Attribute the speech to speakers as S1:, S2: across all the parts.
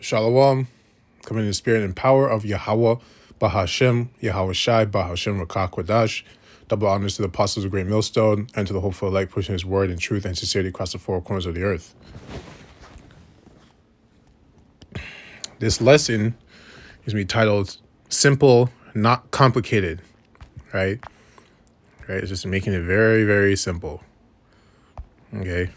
S1: Shalom, come in the spirit and power of Yahweh, Bahashem, Yahweh Shai, Bahashem Rakah Kodash. Double honors to the apostles of Great Millstone and to the hopeful elect pushing his word in truth and sincerity across the four corners of the earth. This lesson is titled Simple, Not Complicated, right? It's just making it very, very simple, okay?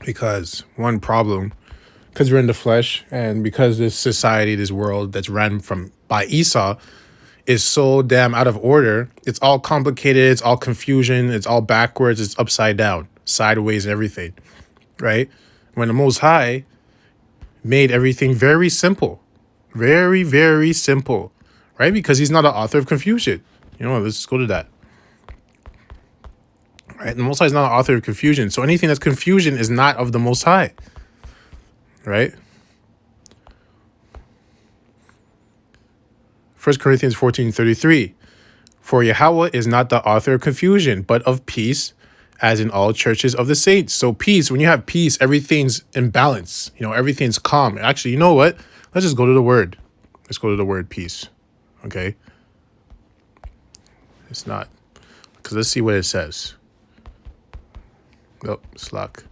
S1: Because one problem, because we're in the flesh, and because this society, this world that's ran by Esau is so damn out of order, it's all complicated, it's all confusion, it's all backwards, it's upside down, sideways, everything, right? When the Most High made everything very simple, very, very simple, right? Because he's not the author of confusion. You know what, let's just go to that. Right? The Most High is not the author of confusion. So anything that's confusion is not of the Most High. Right? 1 Corinthians 14:33. For Yahweh is not the author of confusion, but of peace, as in all churches of the saints. So peace, when you have peace, everything's in balance. You know, everything's calm. Actually, you know what? Let's just go to the word. Let's go to the word peace. Okay? It's not. Because let's see what it says. Oh, slack.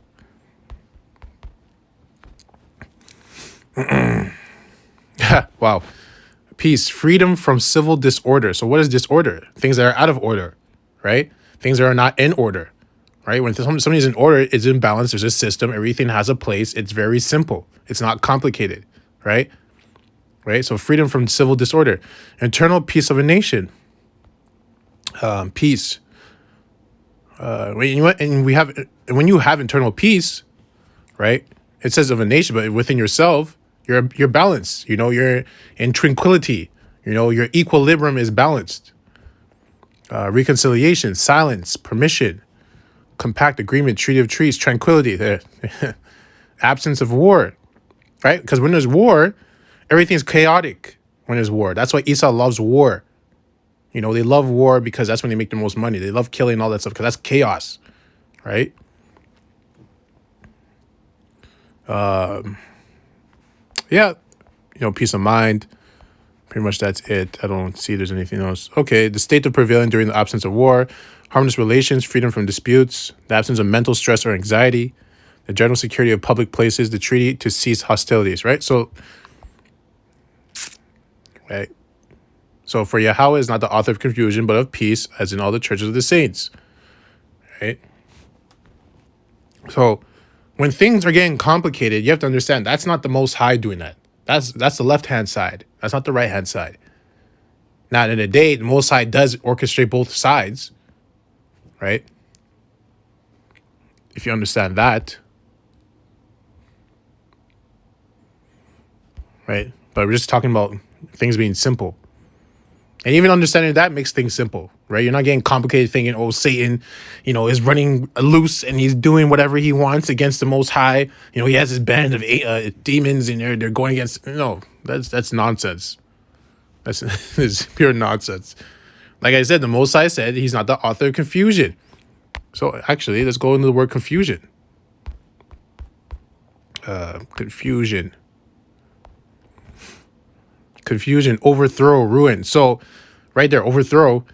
S1: Wow. Peace, freedom from civil disorder. So what is disorder? Things that are out of order, right? Things that are not in order, right? When something's in order, it's in balance. There's a system. Everything has a place. It's very simple. It's not complicated, right? Right? So freedom from civil disorder. Internal peace of a nation. Peace. When you have internal peace, right? It says of a nation, but within yourself, you're balanced. You know, you're in tranquility. You know, your equilibrium is balanced. Reconciliation, silence, permission, compact agreement, treaty of treaties, tranquility. There, absence of war, right? Because when there's war, everything's chaotic. When there's war, that's why Esau loves war. You know, they love war because that's when they make the most money. They love killing, all that stuff, because that's chaos, right? Yeah, you know, peace of mind. Pretty much that's it. I don't see there's anything else. Okay, the state of prevalent during the absence of war, harmless relations, freedom from disputes, the absence of mental stress or anxiety, the general security of public places, the treaty to cease hostilities, right? So, right. So for Yahweh is not the author of confusion, but of peace, as in all the churches of the saints, right? So when things are getting complicated, you have to understand that's not the Most High doing that. That's the left-hand side. That's not the right-hand side. Now, in a day, the Most High does orchestrate both sides, right? If you understand that, right? But we're just talking about things being simple. And even understanding that makes things simple, right? You're not getting complicated thinking, oh, Satan, you know, is running loose and he's doing whatever he wants against the Most High. You know, he has his band of demons and they're going against. No, that's nonsense. That's pure nonsense. Like I said, the Most High said he's not the author of confusion. So actually, let's go into the word confusion. Confusion. Confusion, overthrow, ruin. So right there, overthrow.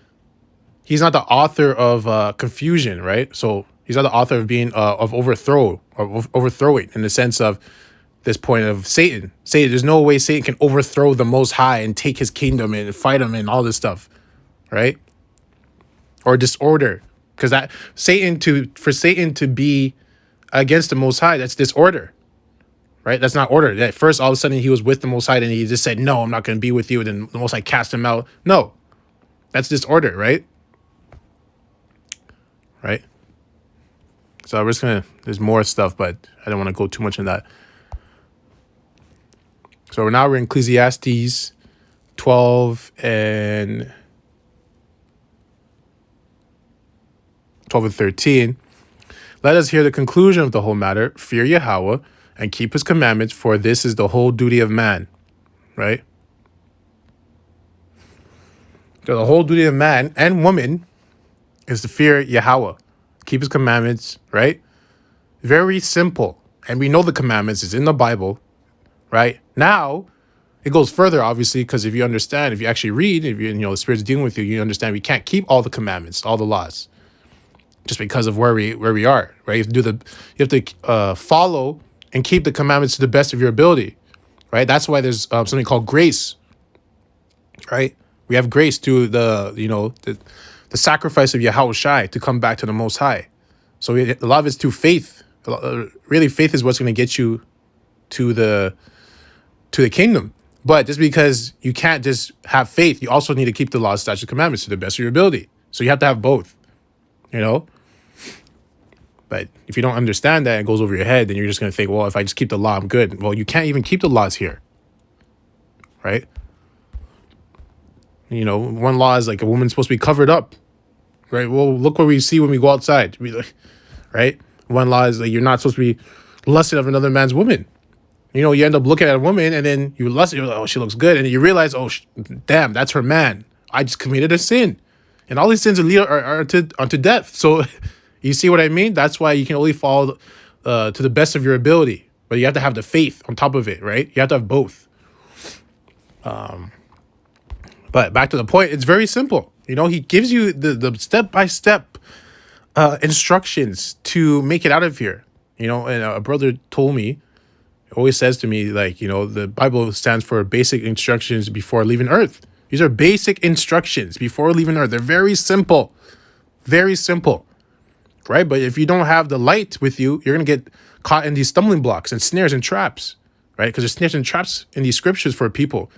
S1: He's not the author of confusion, right? So he's not the author of being of overthrow or overthrowing in the sense of this point of Satan. There's no way Satan can overthrow the Most High and take his kingdom and fight him and all this stuff, right? Or disorder, because for Satan to be against the Most High, that's disorder. Right? That's not order. At first, all of a sudden, he was with the Most High, and he just said, no, I'm not going to be with you. And then the Most High cast him out. No. That's disorder, right? Right? So we're just going to, there's more stuff, but I don't want to go too much in that. So we're in Ecclesiastes 12 and 13. Let us hear the conclusion of the whole matter. Fear Yahweh and keep his commandments, for this is the whole duty of man, right? So the whole duty of man and woman is to fear Yahweh, keep his commandments, right? Very simple. And we know the commandments is in the Bible, right? Now, it goes further, obviously, because if you understand, if you actually read, if the Spirit's dealing with you, you understand we can't keep all the commandments, all the laws, just because of where we are, right? You have to follow and keep the commandments to the best of your ability, right? That's why there's something called grace, right? We have grace through the sacrifice of Yahweh Shai to come back to the Most High. So a lot of it's through faith. Really, faith is what's going to get you to the kingdom. But just because you can't just have faith, you also need to keep the laws, statutes, and commandments to the best of your ability. So you have to have both, But if you don't understand that, it goes over your head, then you're just going to think, well, if I just keep the law, I'm good. Well, you can't even keep the laws here, right? One law is like a woman's supposed to be covered up, right? Well, look what we see when we go outside, right? One law is like you're not supposed to be lusting of another man's woman. You end up looking at a woman and then you lust. You're like, oh, she looks good, and you realize, oh, damn, that's her man. I just committed a sin, and all these sins are unto death. So, you see what I mean? That's why you can only fall to the best of your ability, but you have to have the faith on top of it, right? You have to have both. But back to the point, it's very simple. He gives you the step-by-step instructions to make it out of here. And a brother told me, always says to me, like, the Bible stands for basic instructions before leaving earth. These are basic instructions before leaving earth. They're very simple, right? But if you don't have the light with you, you're going to get caught in these stumbling blocks and snares and traps, right? Because there's snares and traps in these scriptures for people,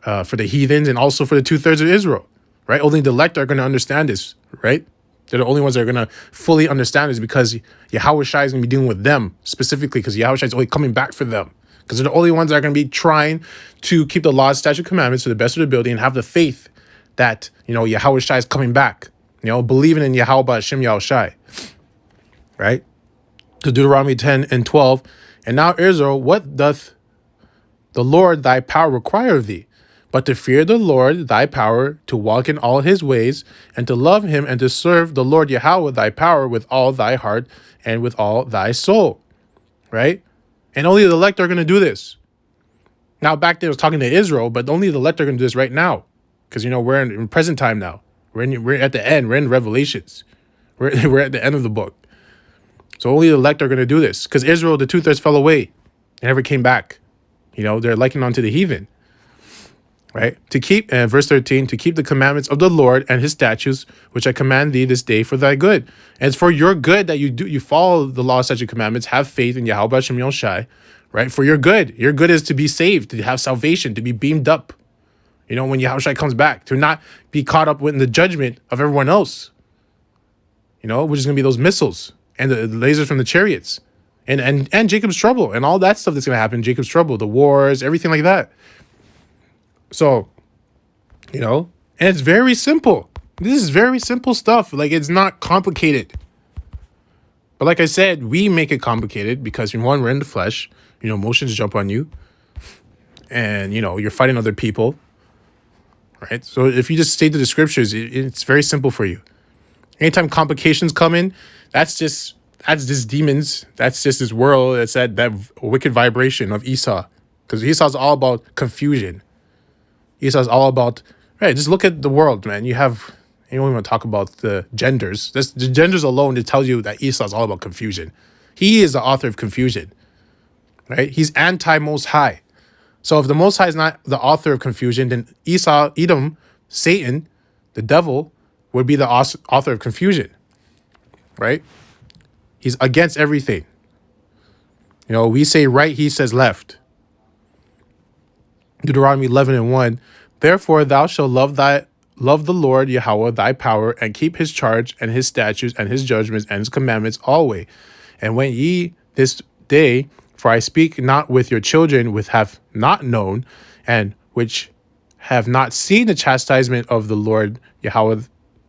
S1: for the heathens and also for the 2/3 of Israel, right? Only the elect are going to understand this, right? They're the only ones that are going to fully understand this because Yahweh Shai is going to be dealing with them specifically because Yahweh Shai is only coming back for them. Because they're the only ones that are going to be trying to keep the laws, statutes, commandments to the best of their ability and have the faith that, Yahweh Shai is coming back. Believing in Yahweh Ba'Shem Yahweh Shai. Right? To Deuteronomy 10:12. And now, Israel, what doth the Lord thy power require of thee? But to fear the Lord thy power, to walk in all his ways, and to love him, and to serve the Lord Yahweh thy power with all thy heart and with all thy soul. Right? And only the elect are going to do this. Now, back then I was talking to Israel, but only the elect are going to do this right now. Because, we're in present time now. We're at the end. We're in Revelations. We're at the end of the book. So only the elect are going to do this. Because Israel, the 2/3 fell away and never came back. They're likened unto the heathen. Right? To keep, verse 13, to keep the commandments of the Lord and his statutes, which I command thee this day for thy good. And it's for your good that you follow the law, statute, commandments, have faith in Yahweh Ba'Shem Yahweh Shai, right? For your good. Your good is to be saved, to have salvation, to be beamed up. When Yahweh Shai comes back, to not be caught up in the judgment of everyone else. Which is going to be those missiles and the lasers from the chariots. And Jacob's trouble and all that stuff that's going to happen. Jacob's trouble, the wars, everything like that. So, and it's very simple. This is very simple stuff. Like, it's not complicated. But like I said, we make it complicated because, one, we're in the flesh. Emotions jump on you. And, you're fighting other people. Right? So if you just stay to the scriptures, it's very simple for you. Anytime complications come in, that's just demons. That's just this world. It's that wicked vibration of Esau. Because Esau's all about confusion. Esau's all about, right, just look at the world, man. You don't even talk about the genders. The genders alone, it tells you that Esau's all about confusion. He is the author of confusion, right? He's anti-Most High. So if the Most High is not the author of confusion, then Esau, Edom, Satan, the devil, would be the author of confusion, right? He's against everything. We say right, he says left. Deuteronomy 11:1. Therefore thou shalt love the Lord Yahweh thy power, and keep his charge and his statutes and his judgments and his commandments always. And when ye this day, for I speak not with your children which have not known, and which have not seen the chastisement of the Lord Yahweh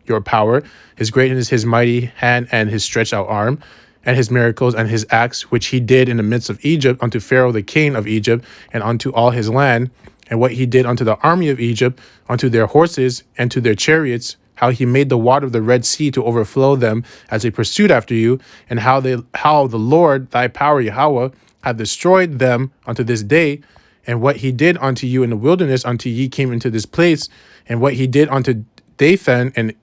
S1: your power, his greatness, his mighty hand, and his stretched out arm, and his miracles and his acts, which he did in the midst of Egypt, unto Pharaoh the king of Egypt, and unto all his land, and what he did unto the army of Egypt, unto their horses, and to their chariots, how he made the water of the Red Sea to overflow them as they pursued after you, and how the Lord thy power Yahweh hath destroyed them unto this day, and what he did unto you in the wilderness until ye came into this place, and what he did unto Dathan and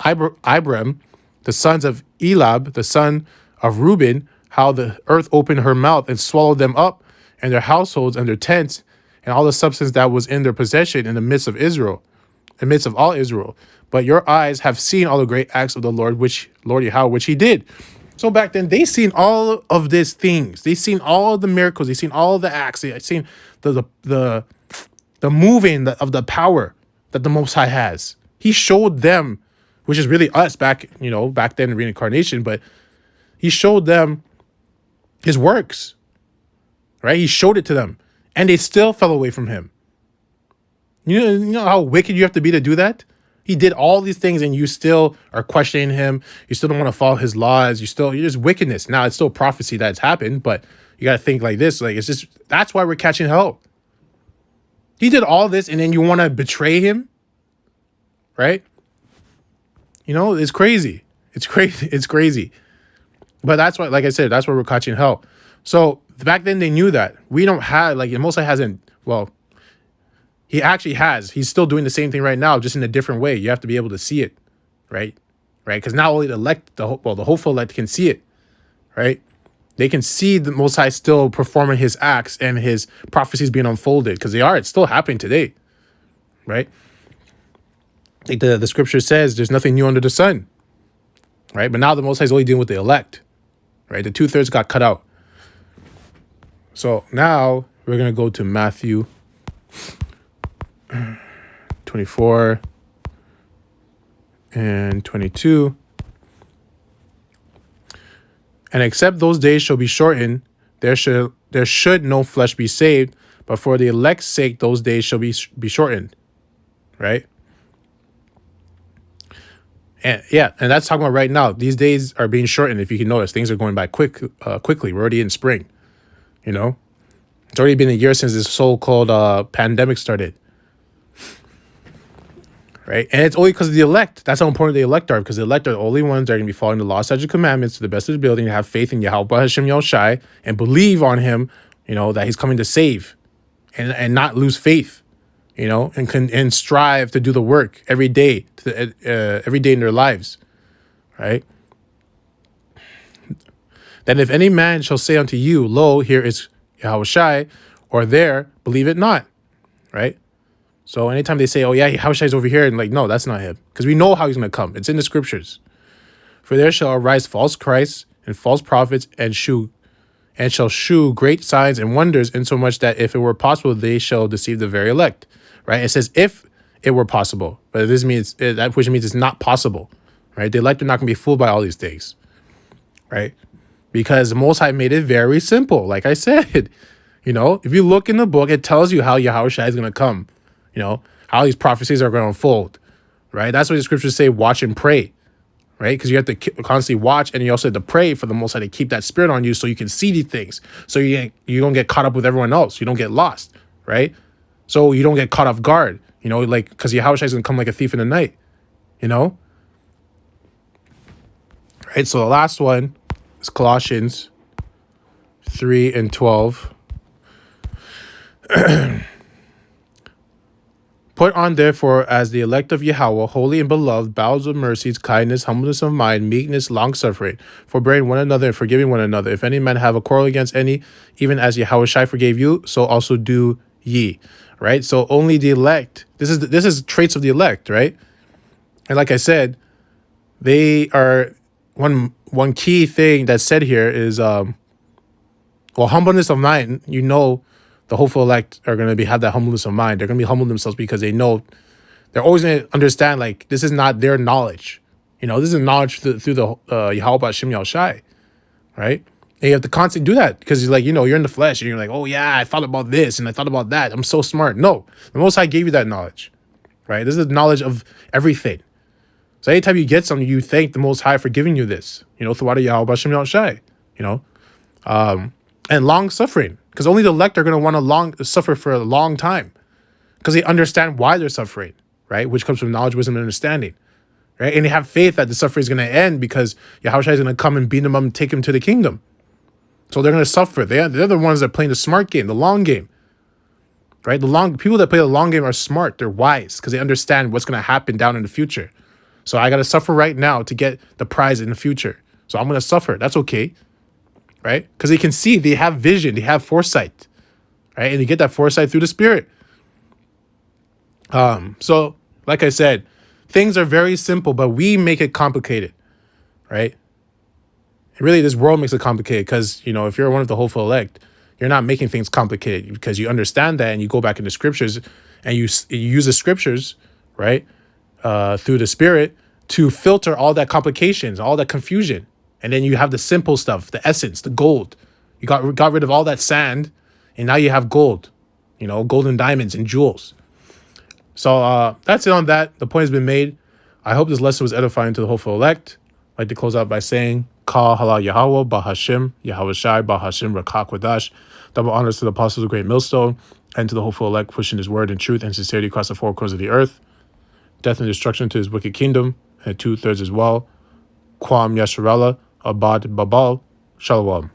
S1: Abiram, the sons of Elab, the son of Reuben, how the earth opened her mouth and swallowed them up, and their households and their tents, and all the substance that was in their possession in the midst of Israel, in the midst of all Israel. But your eyes have seen all the great acts of the Lord, Lord Yahweh, which he did. So back then, they seen all of these things. They seen all the miracles. They seen all the acts. They seen the moving of the power that the Most High has. He showed them, which is really us back then in reincarnation, but he showed them his works, right? He showed it to them, and they still fell away from him. You know how wicked you have to be to do that? He did all these things, and you still are questioning him. You still don't want to follow his laws. You're just wickedness. Now, it's still prophecy that's happened, but you got to think like this. Like, that's why we're catching hell. He did all this, and then you want to betray him, right? It's crazy. It's crazy. It's crazy. But that's why, like I said, that's why we're catching hell. So back then they knew that. We don't have, like, Most High hasn't, well, he actually has. He's still doing the same thing right now, just in a different way. You have to be able to see it, right? Because not only the hopeful elect can see it, right? They can see the Most High still performing his acts and his prophecies being unfolded, because they are. It's still happening today, right? Like the scripture says, there's nothing new under the sun, right? But now the Most High is only dealing with the elect, right? The 2/3 got cut out. So now we're going to go to Matthew 24 and 22. And except those days shall be shortened, there should no flesh be saved, but for the elect's sake those days shall be shortened, right? And that's talking about right now. These days are being shortened. If you can notice, things are going by quickly. We're already in spring. It's already been a year since this so-called pandemic started, right? And it's only because of the elect. That's how important the elect are, because the elect are the only ones that are going to be following the law, statutes, and commandments to the best of the ability, and have faith in Yahweh Hashem Yahushai and believe on him, that he's coming to save, and not lose faith, and strive to do the work every day, every day in their lives, right? Then if any man shall say unto you, lo, here is Yahushai, or there, believe it not, right? So anytime they say, oh yeah, Yahushai's over here, and like, no, that's not him, because we know how he's going to come. It's in the scriptures. For there shall arise false Christs and false prophets, and shall shew great signs and wonders, insomuch that if it were possible, they shall deceive the very elect, right? It says if it were possible, but this means which means it's not possible, right? The elect are not going to be fooled by all these things, right? Because the Most High made it very simple. Like I said, if you look in the book, it tells you how Yahushua is going to come, how these prophecies are going to unfold, right? That's why the scriptures say, watch and pray, right? Because you have to constantly watch, and you also have to pray for the Most High to keep that spirit on you so you can see these things. So you don't get caught up with everyone else. You don't get lost, right? So you don't get caught off guard, because Yahushua is going to come like a thief in the night, Right, so the last one is Colossians 3 and 12. Put on therefore as the elect of Yahweh, holy and beloved, bowels of mercies, kindness, humbleness of mind, meekness, long-suffering, forbearing one another and forgiving one another. If any man have a quarrel against any, even as Yahushua forgave you, so also do ye. Right? So only the elect. This is traits of the elect, right? And like I said, they are one key thing that's said here is humbleness of mind. The hopeful elect are going to have that humbleness of mind. They're going to be humble themselves because they know they're always going to understand, like, this is not their knowledge. This is knowledge through the Yahweh Hashem Yahushai, right? And you have to constantly do that because you're in the flesh and you're like, oh yeah, I thought about this and I thought about that. I'm so smart. No, the Most High gave you that knowledge, right? This is the knowledge of everything. So anytime you get something, you thank the Most High for giving you this, throughout Yahweh Hashem Yahushai, and long suffering, because only the elect are going to want to suffer for a long time because they understand why they're suffering, right? Which comes from knowledge, wisdom, and understanding, right? And they have faith that the suffering is going to end because Yahushua is going to come and beat them up and take them to the kingdom. So they're going to suffer. They're the ones that are playing the smart game, the long game, right? People that play the long game are smart. They're wise because they understand what's going to happen down in the future. So I got to suffer right now to get the prize in the future. So I'm going to suffer. That's okay, right? Because they can see, they have vision, they have foresight, right? And you get that foresight through the Spirit. So like I said, things are very simple, but we make it complicated, right? And really, this world makes it complicated because, if you're one of the hopeful elect, you're not making things complicated because you understand that and you go back into scriptures and you use the scriptures, right, through the Spirit to filter all that complications, all that confusion. And then you have the simple stuff, the essence, the gold. You got rid of all that sand, and now you have gold, gold and diamonds and jewels. So that's it on that. The point has been made. I hope this lesson was edifying to the hopeful elect. I'd like to close out by saying, Kal Halal Yahweh, Bahashim, Yahweh Shai, Bahashim, Rakak Wadash. Double honors to the apostles of Great Millstone and to the hopeful elect pushing his word in truth and sincerity across the four corners of the earth. Death and destruction to his wicked kingdom, and 2/3 as well. Kwam Yasharallah, Abad Babal, Shalom.